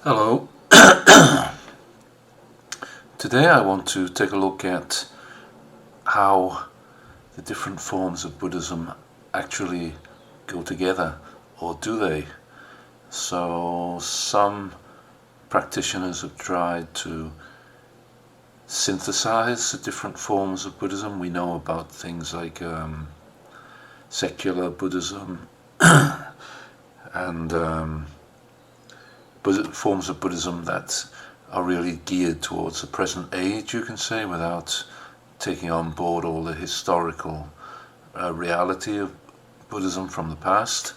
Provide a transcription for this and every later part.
Hello. Today I want to take a look at how the different forms of Buddhism actually go together, or do they? So some practitioners have tried to synthesize the different forms of Buddhism. We know about things like secular Buddhism and forms of Buddhism that are really geared towards the present age, you can say, without taking on board all the historical reality of Buddhism from the past.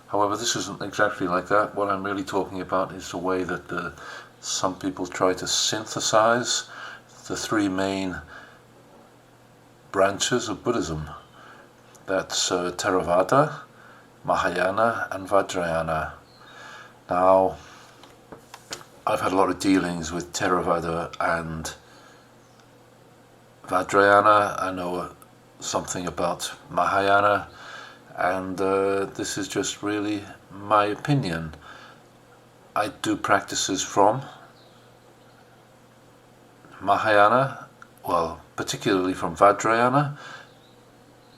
However, this isn't exactly like that. What I'm really talking about is the way that some people try to synthesize the three main branches of Buddhism. That's Theravada, Mahayana and Vajrayana. Now, I've had a lot of dealings with Therevada and Vajrayana. I know something about Mahayana, and this is just really my opinion. I do practices from Mahayana, well, particularly from Vajrayana,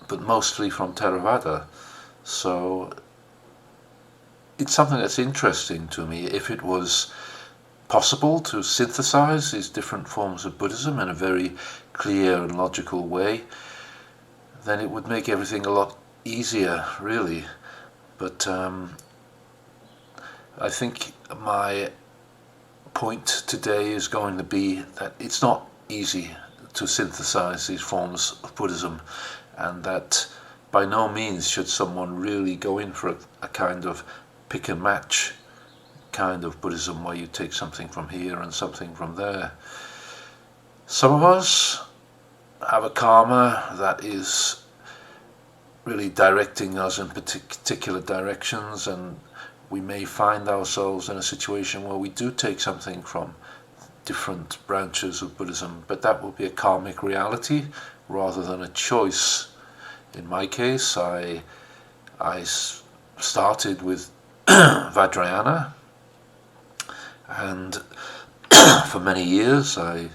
but mostly from Therevada. So it's something that's interesting to me. If it was possible to synthesize these different forms of Buddhism in a very clear and logical way, then it would make everything a lot easier, really. But I think my point today is going to be that it's not easy to synthesize these forms of Buddhism, and that by no means should someone really go in for a kind of pick and match kind of Buddhism where you take something from here and something from there. Some of us have a karma that is really directing us in particular directions, and we may find ourselves in a situation where we do take something from different branches of Buddhism, but that will be a karmic reality rather than a choice. In my case, I started with Vajrayana, and for many years I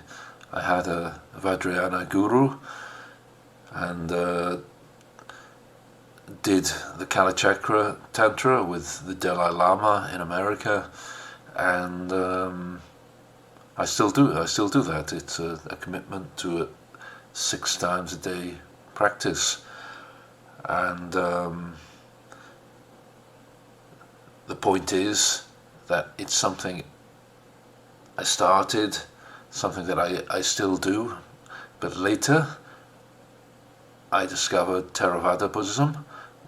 had a Vajrayana guru, and did the Kalachakra Tantra with the Dalai Lama in America, and I still do that. It's a commitment to a 6 times a day practice, and the point is that it's something I started, something that I still do, but later I discovered Theravada Buddhism,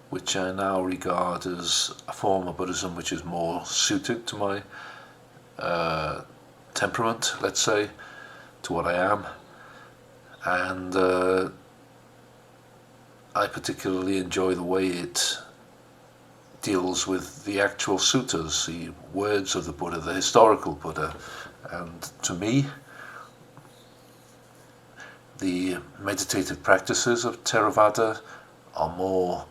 which I now regard as a form of Buddhism which is more suited to my temperament, let's say, to what I am. And I particularly enjoy the way it deals with the actual suttas, the words of the Buddha, the historical Buddha. And to me, the meditative practices of Theravada are more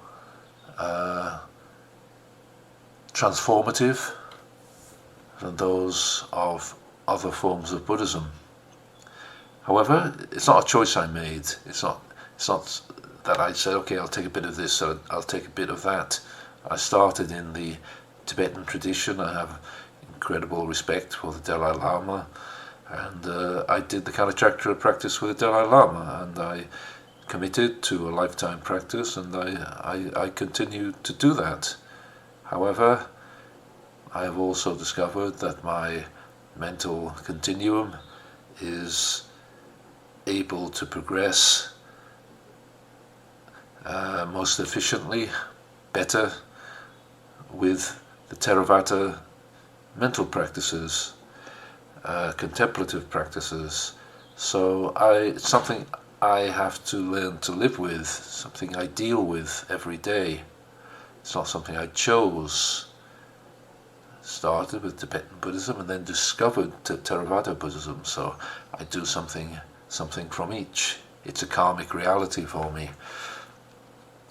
transformative than those of other forms of Buddhism. However, it's not a choice I made. It's not that I said, okay, I'll take a bit of this, so I'll take a bit of that. I started in the Tibetan tradition. I have incredible respect for the Dalai Lama, and I did the Kalachakra practice with the Dalai Lama, and I committed to a lifetime practice, and I continue to do that. However, I have also discovered that my mental continuum is able to progress most efficiently, better, with the Theravada mental practices, contemplative practices. So it's something I have to learn to live with, something I deal with every day. It's not something I chose. Started with Tibetan Buddhism and then discovered Theravada Buddhism, so I do something from each. It's a karmic reality for me.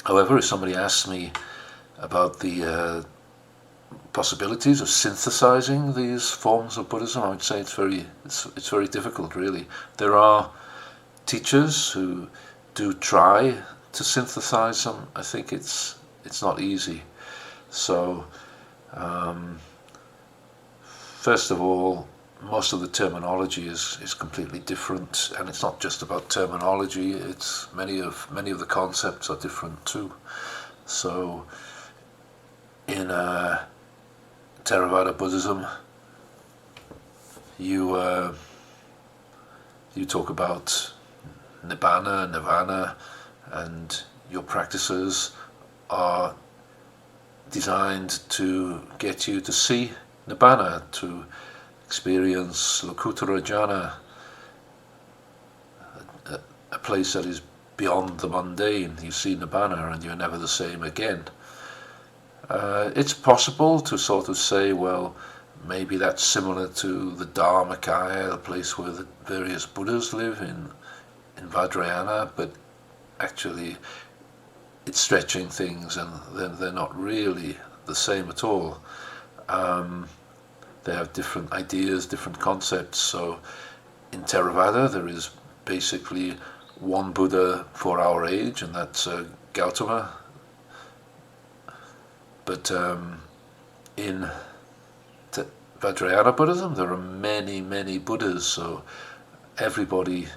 However, if somebody asks me about the possibilities of synthesizing these forms of Buddhism. I would say it's very difficult, really. There are teachers who do try to synthesize them. I think it's not easy. So first of all, most of the terminology is completely different, and it's not just about terminology. It's many of the concepts are different too. So in Theravada Buddhism, you talk about nibbana, nirvana, and your practices are designed to get you to see nibbana, to experience lokuttara jhana, a place that is beyond the mundane. You see nibbana and you're never the same again. It's possible to sort of say, well, maybe that's similar to the Dharmakaya, the place where the various Buddhas live in Vajrayana, but actually it's stretching things, and they're not really the same at all. They have different ideas, different concepts. So in Theravada there is basically one Buddha for our age, and that's Gautama. But in Vajrayana Buddhism there are many, many Buddhas, so everybody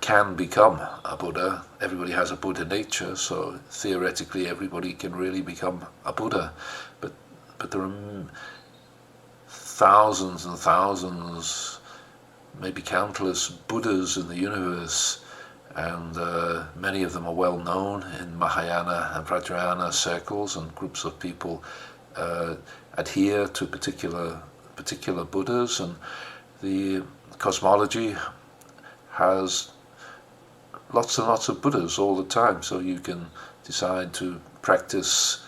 can become a Buddha. Everybody has a Buddha nature, so theoretically everybody can really become a Buddha. But there are thousands and thousands, maybe countless Buddhas in the universe, and many of them are well known in Mahayana and Vajrayana circles, and groups of people adhere to particular Buddhas, and the cosmology has lots and lots of Buddhas all the time. So you can decide to practice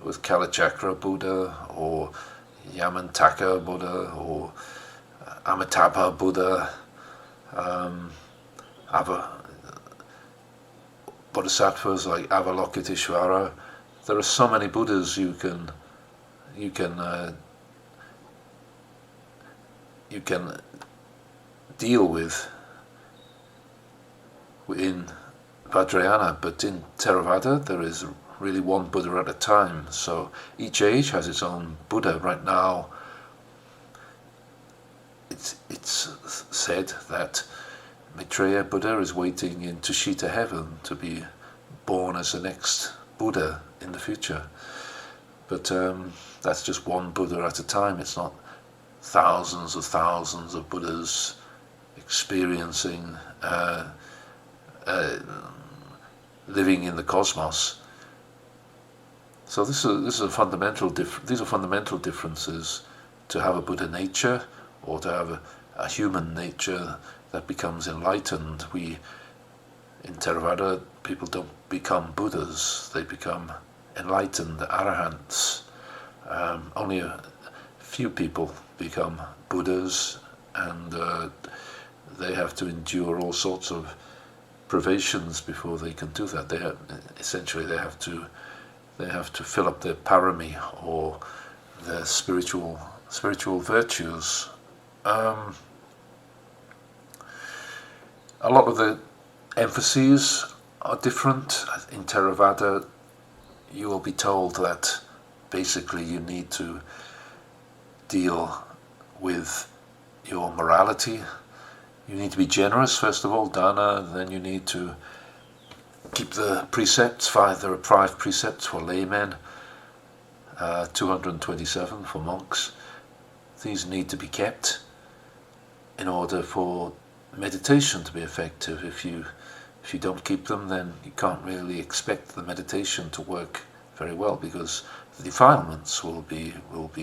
with Kalachakra Buddha, or Yamantaka Buddha, or Amitabha Buddha, Bodhisattvas like Avalokiteshvara. There are so many Buddhas you can deal with in Vajrayana, but in Theravada there is really one Buddha at a time. So each age has its own Buddha. Right now, it's said that Maitreya Buddha is waiting in Tushita heaven to be born as the next Buddha in the future. But that's just one Buddha at a time. It's not thousands of Buddhas experiencing living in the cosmos. So this is a fundamental these are fundamental differences, to have a Buddha nature or to have a human nature that becomes enlightened. In Theravada, people don't become Buddhas, they become enlightened arahants. Only a few people become Buddhas, and they have to endure all sorts of privations before they can do that. They have to fill up their parami, or their spiritual virtues. A lot of the emphases are different. In Theravada, you will be told that basically you need to deal with your morality. You need to be generous, first of all, dana, then you need to keep the precepts. There are 5 precepts for laymen, 227 for monks. These need to be kept in order for meditation to be effective. If you don't keep them, then you can't really expect the meditation to work very well, because the defilements will be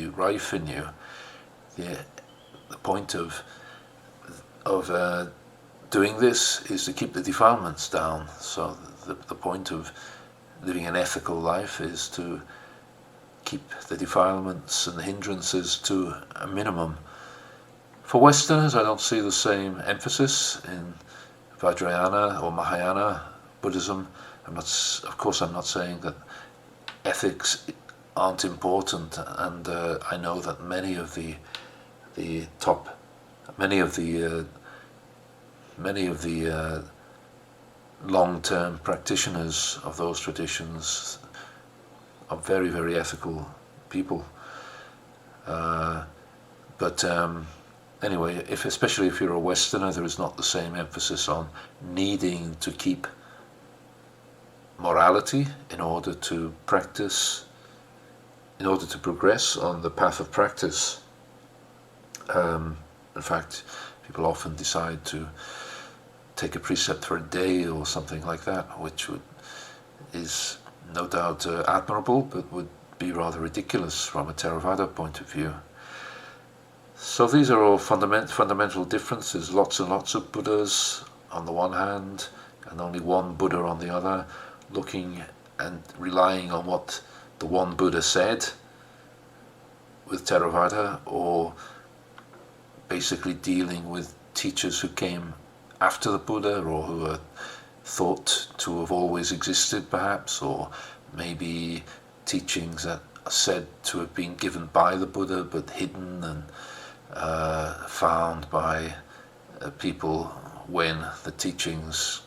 rife in you. The point of doing this is to keep the defilements down. So the point of living an ethical life is to keep the defilements and the hindrances to a minimum. For Westerners, I don't see the same emphasis in Vajrayana or Mahayana Buddhism. I'm not saying that ethics aren't important, and I know that many of the long-term practitioners of those traditions are very, very ethical people. But anyway, especially if you're a Westerner, there is not the same emphasis on needing to keep morality in order to practice, in order to progress on the path of practice. In fact, people often decide to take a precept for a day or something like that, which is no doubt admirable, but would be rather ridiculous from a Theravada point of view. So these are all fundamental differences. Lots and lots of Buddhas on the one hand, and only one Buddha on the other, looking and relying on what the one Buddha said with Theravada, or basically dealing with teachers who came after the Buddha, or who are thought to have always existed perhaps, or maybe teachings that are said to have been given by the Buddha but hidden and found by people when the teachings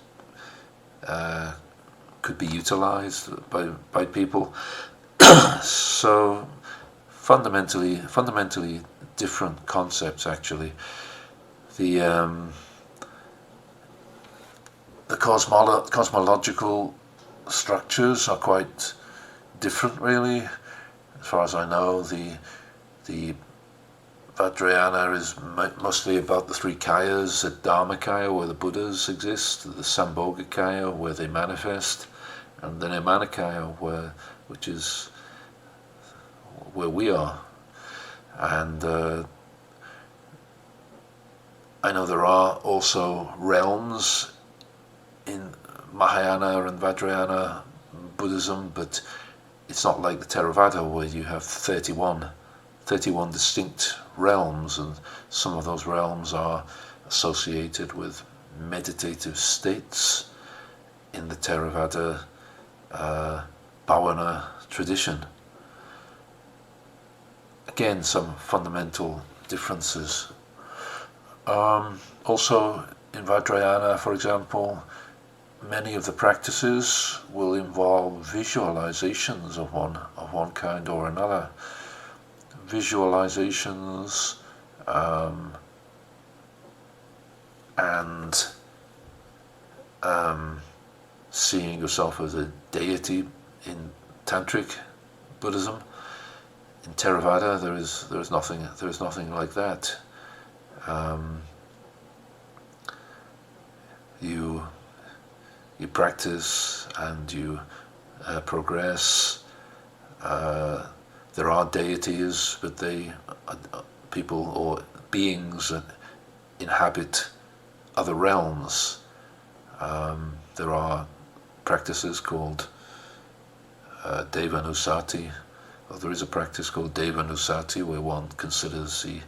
could be utilized by people. So fundamentally different concepts actually. The cosmological structures are quite different really. As far as I know, the Vajrayana is mostly about the three kayas: the Dharmakaya, where the Buddhas exist; the Sambhogakaya, where they manifest; and the Nirmanakaya, which is where we are. And I know there are also realms in Mahayana and Vajrayana Buddhism, but it's not like the Theravada, where you have 31 distinct realms, and some of those realms are associated with meditative states in the Theravada Bhavana tradition. Again, some fundamental differences. Also in Vajrayana, for example, many of the practices will involve visualizations of one kind or another. Visualizations and seeing yourself as a deity in Tantric Buddhism. In Theravada, there is nothing like that. You practice and you progress. There are deities, but they people or beings that inhabit other realms. There are practices called Devanusati. Well, there is a practice called Devanusati where one considers the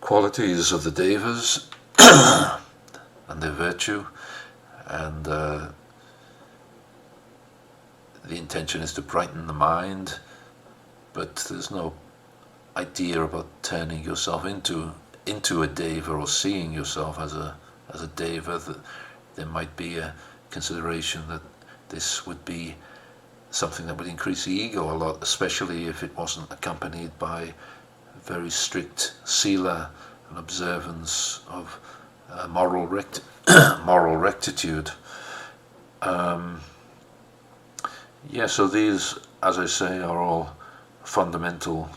qualities of the Devas and their virtue, and the intention is to brighten the mind, but there's no idea about turning yourself into a Deva or seeing yourself as a Deva. There might be a consideration that this would be something that would increase the ego a lot, especially if it wasn't accompanied by very strict sila and observance of moral rectitude. So these, as I say, are all fundamental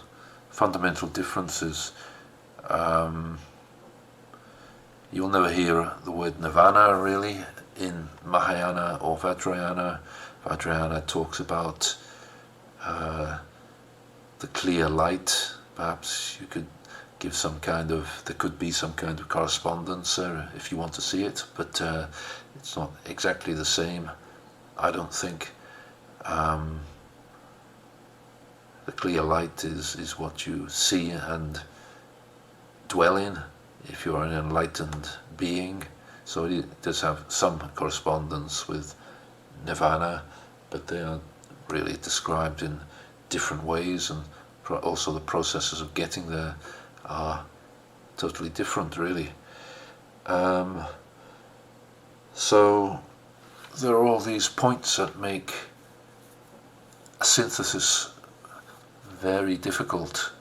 differences. You'll never hear the word nirvana really in Mahayana or Vajrayana. Vajrayana talks about the clear light. Perhaps you could give there could be some kind of correspondence if you want to see it, but it's not exactly the same, I don't think. The clear light is what you see and dwell in if you are an enlightened being. So it does have some correspondence with nirvana, but they are really described in different ways, and also the processes of getting there are totally different, really. So there are all these points that make a synthesis very difficult.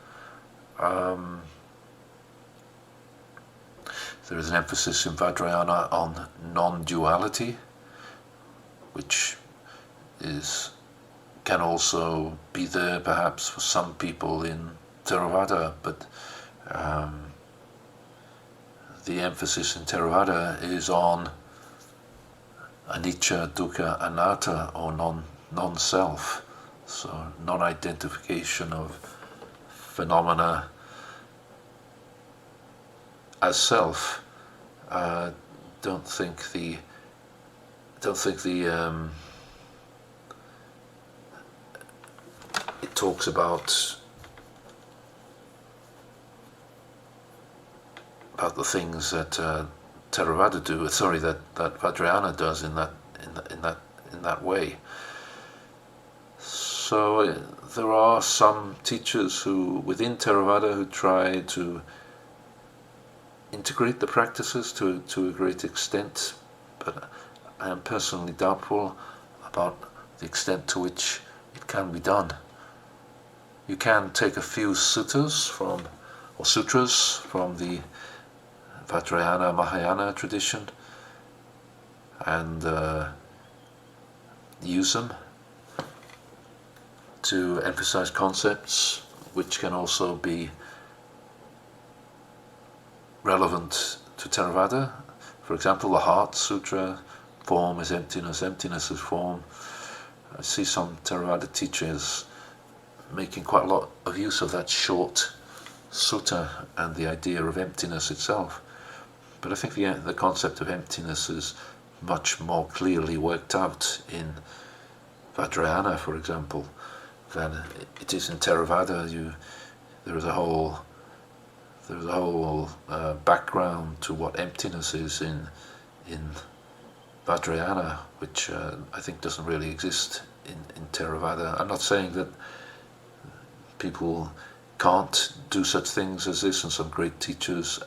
There is an emphasis in Vajrayana on non-duality, which can also be there perhaps for some people in Theravada, but the emphasis in Theravada is on anicca, dukkha, anatta, or non-self, so non-identification of phenomena as self. Don't think the it talks about the things that Theravada do. Sorry, that Vajrayana does in that way. So there are some teachers who within Theravada who try to integrate the practices to a great extent, but I am personally doubtful about the extent to which it can be done. You can take a few sutras from the Vajrayana Mahayana tradition and use them to emphasize concepts which can also be relevant to Theravada. For example, the Heart Sutra, form is emptiness, emptiness is form. I see some Theravada teachers making quite a lot of use of that short sutta and the idea of emptiness itself. But I think the concept of emptiness is much more clearly worked out in Vajrayana, for example, than it is in Theravada. There is a whole background to what emptiness is in Vajrayana, which I think doesn't really exist in Theravada. I'm not saying that people can't do such things as this, and some great teachers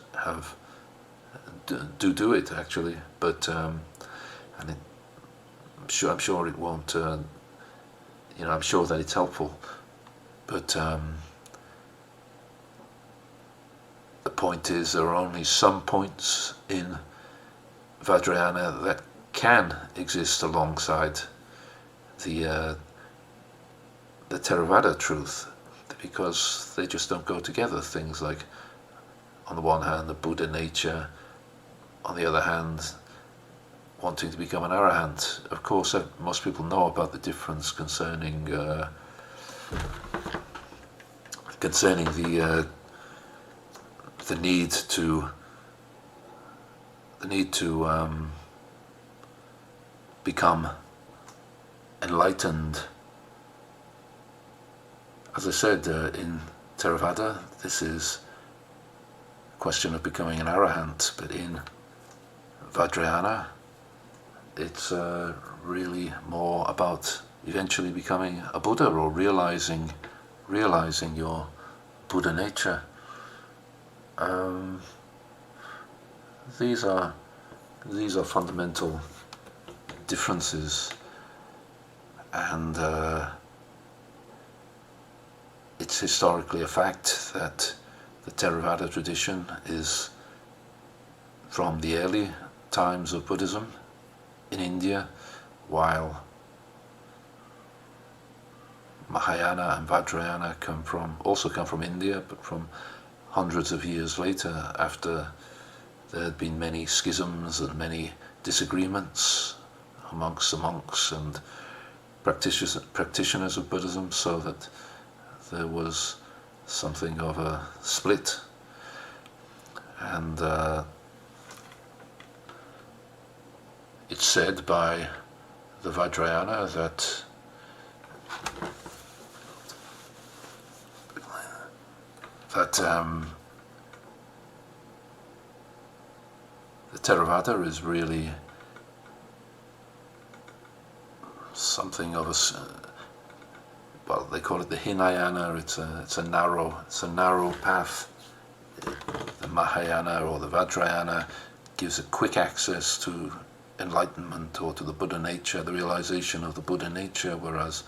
do it actually, but and I'm sure it won't. I'm sure that it's helpful, but the point is there are only some points in Vajrayana that can exist alongside the Theravada truth, because they just don't go together. Things like, on the one hand, the Buddha nature, on the other hand, wanting to become an arahant. Of course, most people know about the difference concerning the need to become enlightened. As I said, in Theravada, this is a question of becoming an arahant, but in Vajrayana, it's really more about eventually becoming a Buddha, or realizing your Buddha nature. These are fundamental differences, and it's historically a fact that the Theravada tradition is from the early times of Buddhism in India, while Mahayana and Vajrayana also come from India, but from hundreds of years later, after there had been many schisms and many disagreements amongst the monks and practitioners of Buddhism, so that there was something of a split. And it's said by the Vajrayana that the Theravada is really something of well, they call it the Hinayana. It's a narrow path. The Mahayana or the Vajrayana gives a quick access to enlightenment or to the Buddha nature, the realization of the Buddha nature, whereas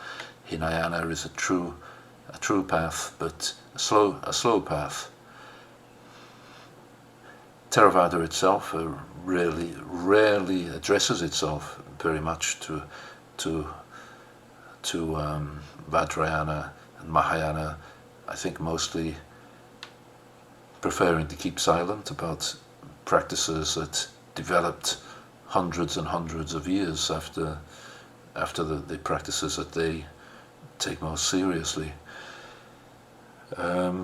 Hinayana is a true path, but a slow path. Theravada itself rarely addresses itself very much to Vajrayana and Mahayana. I think mostly preferring to keep silent about practices that developed hundreds and hundreds of years after the practices that they take most seriously.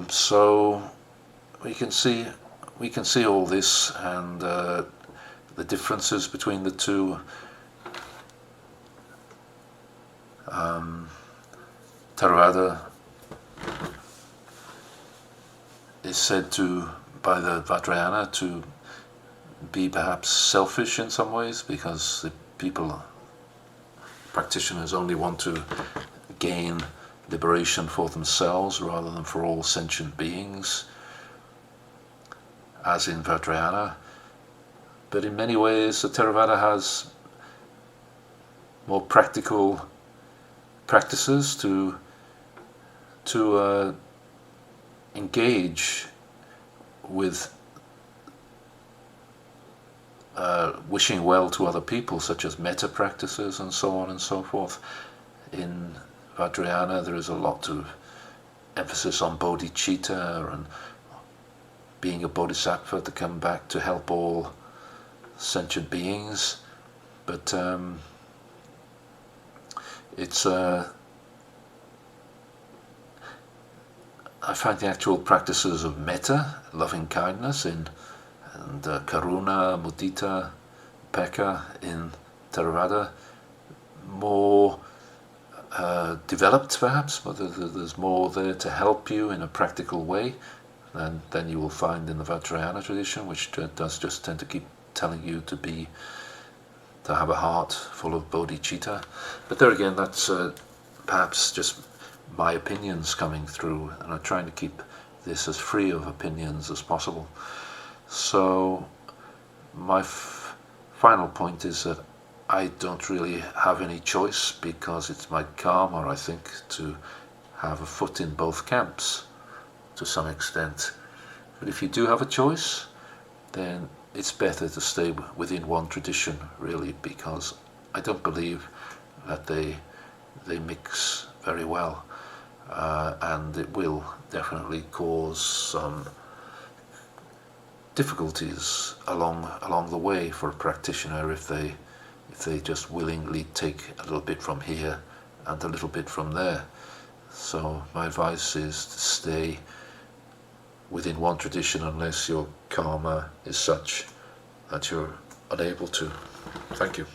So we can see all this, and the differences between the two. Theravada is said by the Vajrayana to be perhaps selfish in some ways, because the practitioners only want to gain liberation for themselves rather than for all sentient beings, as in Vajrayana. But in many ways the Theravada has more practical practices to engage with wishing well to other people, such as metta practices and so on and so forth. In Vajrayana there is a lot of emphasis on bodhicitta and being a bodhisattva to come back to help all sentient beings, but I find the actual practices of metta, loving kindness, and karuna, mudita, upekkha in Theravada more developed perhaps, but there's more there to help you in a practical way than you will find in the Vajrayana tradition, which does just tend to keep telling you to have a heart full of bodhicitta. But there again, that's perhaps just my opinions coming through, and I'm trying to keep this as free of opinions as possible. So my final point is that I don't really have any choice, because it's my karma, I think, to have a foot in both camps to some extent. But if you do have a choice, then it's better to stay within one tradition, really, because I don't believe that they mix very well, and it will definitely cause some difficulties along the way for a practitioner if they just willingly take a little bit from here and a little bit from there. So my advice is to stay within one tradition unless your karma is such that you're unable to. Thank you.